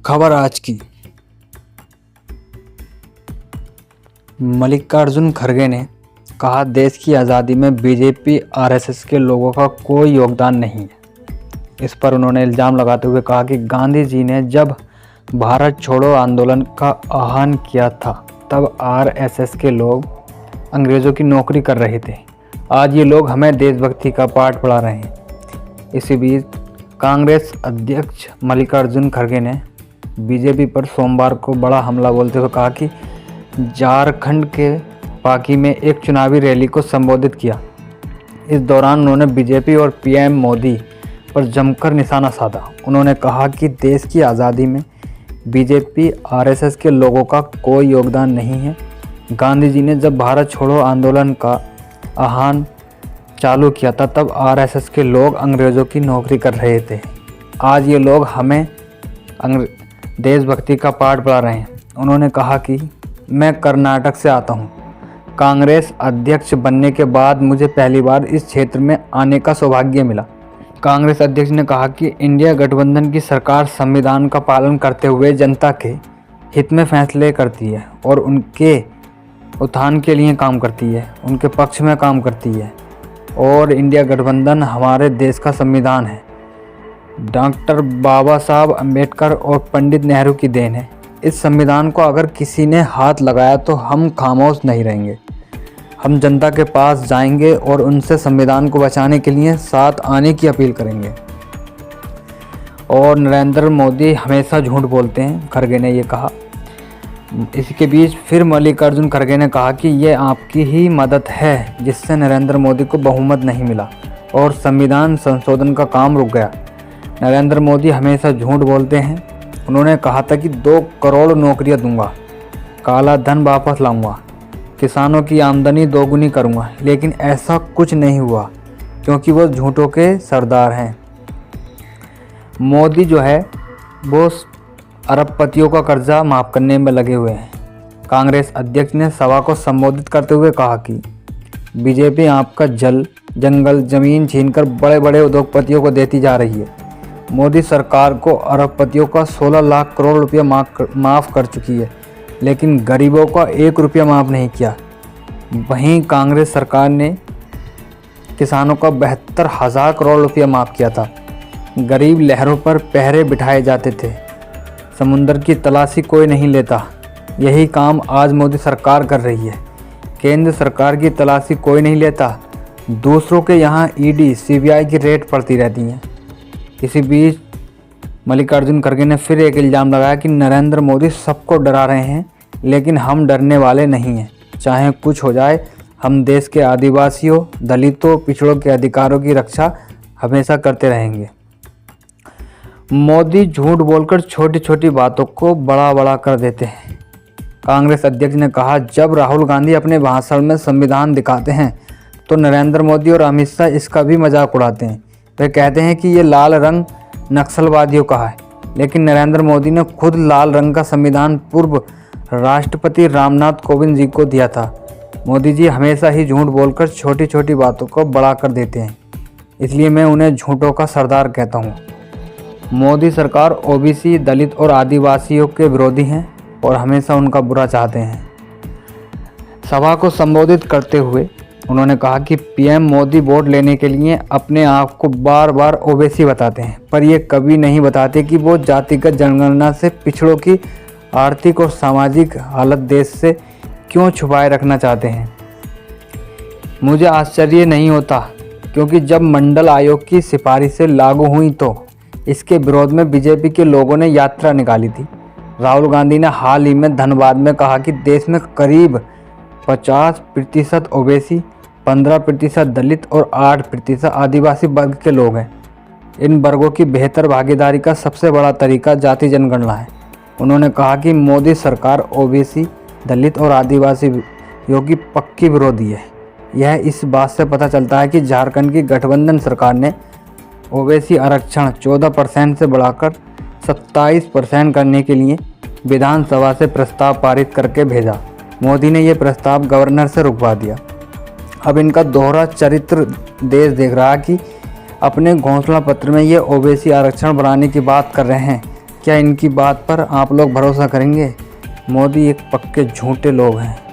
खबर आज की। मल्लिकार्जुन खड़गे ने कहा, देश की आज़ादी में बीजेपी आरएसएस के लोगों का कोई योगदान नहीं है। इस पर उन्होंने इल्ज़ाम लगाते हुए कहा कि गांधी जी ने जब भारत छोड़ो आंदोलन का आह्वान किया था तब आरएसएस के लोग अंग्रेज़ों की नौकरी कर रहे थे। आज ये लोग हमें देशभक्ति का पाठ पढ़ा रहे हैं। इसी बीच कांग्रेस अध्यक्ष मल्लिकार्जुन खड़गे ने बीजेपी पर सोमवार को बड़ा हमला बोलते हुए कहा कि झारखंड के पाकी में एक चुनावी रैली को संबोधित किया। इस दौरान उन्होंने बीजेपी और पीएम मोदी पर जमकर निशाना साधा। उन्होंने कहा कि देश की आज़ादी में बीजेपी आरएसएस के लोगों का कोई योगदान नहीं है। गांधी जी ने जब भारत छोड़ो आंदोलन का आह्वान चालू किया था तब आरएसएस के लोग अंग्रेज़ों की नौकरी कर रहे थे। आज ये लोग हमें देशभक्ति का पाठ पढ़ा रहे हैं। उन्होंने कहा कि मैं कर्नाटक से आता हूँ। कांग्रेस अध्यक्ष बनने के बाद मुझे पहली बार इस क्षेत्र में आने का सौभाग्य मिला। कांग्रेस अध्यक्ष ने कहा कि इंडिया गठबंधन की सरकार संविधान का पालन करते हुए जनता के हित में फैसले करती है और उनके उत्थान के लिए काम करती है, उनके पक्ष में काम करती है। और इंडिया गठबंधन हमारे देश का संविधान है। डॉक्टर बाबा साहब अम्बेडकर और पंडित नेहरू की देन है। इस संविधान को अगर किसी ने हाथ लगाया तो हम खामोश नहीं रहेंगे। हम जनता के पास जाएंगे और उनसे संविधान को बचाने के लिए साथ आने की अपील करेंगे। और नरेंद्र मोदी हमेशा झूठ बोलते हैं, खड़गे ने ये कहा। इसके बीच फिर मल्लिकार्जुन खड़गे ने कहा कि ये आपकी ही मदद है जिससे नरेंद्र मोदी को बहुमत नहीं मिला और संविधान संशोधन का काम रुक गया। नरेंद्र मोदी हमेशा झूठ बोलते हैं। उन्होंने कहा था कि 2 करोड़ नौकरियां दूंगा, काला धन वापस लाऊंगा, किसानों की आमदनी दोगुनी करूंगा, लेकिन ऐसा कुछ नहीं हुआ क्योंकि वो झूठों के सरदार हैं। मोदी जो है वो अरबपतियों का कर्जा माफ़ करने में लगे हुए हैं। कांग्रेस अध्यक्ष ने सभा को संबोधित करते हुए कहा कि बीजेपी आपका जंगल ज़मीन छीनकर बड़े बड़े उद्योगपतियों को देती जा रही है। मोदी सरकार को अरबपतियों का 16 लाख करोड़ रुपया माफ़ कर चुकी है, लेकिन गरीबों का 1 रुपया माफ़ नहीं किया। वहीं कांग्रेस सरकार ने किसानों का 72,000 करोड़ रुपया माफ़ किया था। गरीब लहरों पर पहरे बिठाए जाते थे, समुंदर की तलाशी कोई नहीं लेता। यही काम आज मोदी सरकार कर रही है। केंद्र सरकार की तलाशी कोई नहीं लेता, दूसरों के यहाँ ईडी सीबीआई की रेड पड़ती रहती हैं। इसी बीच मल्लिकार्जुन खड़गे ने फिर एक इल्ज़ाम लगाया कि नरेंद्र मोदी सबको डरा रहे हैं, लेकिन हम डरने वाले नहीं हैं। चाहे कुछ हो जाए, हम देश के आदिवासियों, दलितों, पिछड़ों के अधिकारों की रक्षा हमेशा करते रहेंगे। मोदी झूठ बोलकर छोटी छोटी बातों को बड़ा बड़ा कर देते हैं। कांग्रेस अध्यक्ष ने कहा, जब राहुल गांधी अपने भाषण में संविधान दिखाते हैं तो नरेंद्र मोदी और अमित शाह इसका भी मजाक उड़ाते हैं। वे कहते हैं कि ये लाल रंग नक्सलवादियों का है, लेकिन नरेंद्र मोदी ने खुद लाल रंग का संविधान पूर्व राष्ट्रपति रामनाथ कोविंद जी को दिया था। मोदी जी हमेशा ही झूठ बोलकर छोटी छोटी बातों को बड़ा कर देते हैं, इसलिए मैं उन्हें झूठों का सरदार कहता हूँ। मोदी सरकार ओबीसी, दलित और आदिवासियों के विरोधी हैं और हमेशा उनका बुरा चाहते हैं। सभा को संबोधित करते हुए उन्होंने कहा कि पीएम मोदी वोट लेने के लिए अपने आप को बार बार ओबीसी बताते हैं, पर ये कभी नहीं बताते कि वो जातिगत जनगणना से पिछड़ों की आर्थिक और सामाजिक हालत देश से क्यों छुपाए रखना चाहते हैं। मुझे आश्चर्य नहीं होता, क्योंकि जब मंडल आयोग की सिफारिशें लागू हुई तो इसके विरोध में बीजेपी के लोगों ने यात्रा निकाली थी। राहुल गांधी ने हाल ही में धनबाद में कहा कि देश में करीब 50% ओबीसी, 15% दलित और 8% आदिवासी वर्ग के लोग हैं। इन वर्गों की बेहतर भागीदारी का सबसे बड़ा तरीका जाति जनगणना है। उन्होंने कहा कि मोदी सरकार ओबीसी, दलित और आदिवासियों की पक्की विरोधी है। यह इस बात से पता चलता है कि झारखंड की गठबंधन सरकार ने ओबीसी आरक्षण 14% से बढ़ाकर 27% करने के लिए विधानसभा से प्रस्ताव पारित करके भेजा। मोदी ने यह प्रस्ताव गवर्नर से रुकवा दिया। अब इनका दोहरा चरित्र देश देख रहा है कि अपने घोषणा पत्र में ये ओबीसी आरक्षण बढ़ाने की बात कर रहे हैं, क्या इनकी बात पर आप लोग भरोसा करेंगे? मोदी एक पक्के झूठे लोग हैं।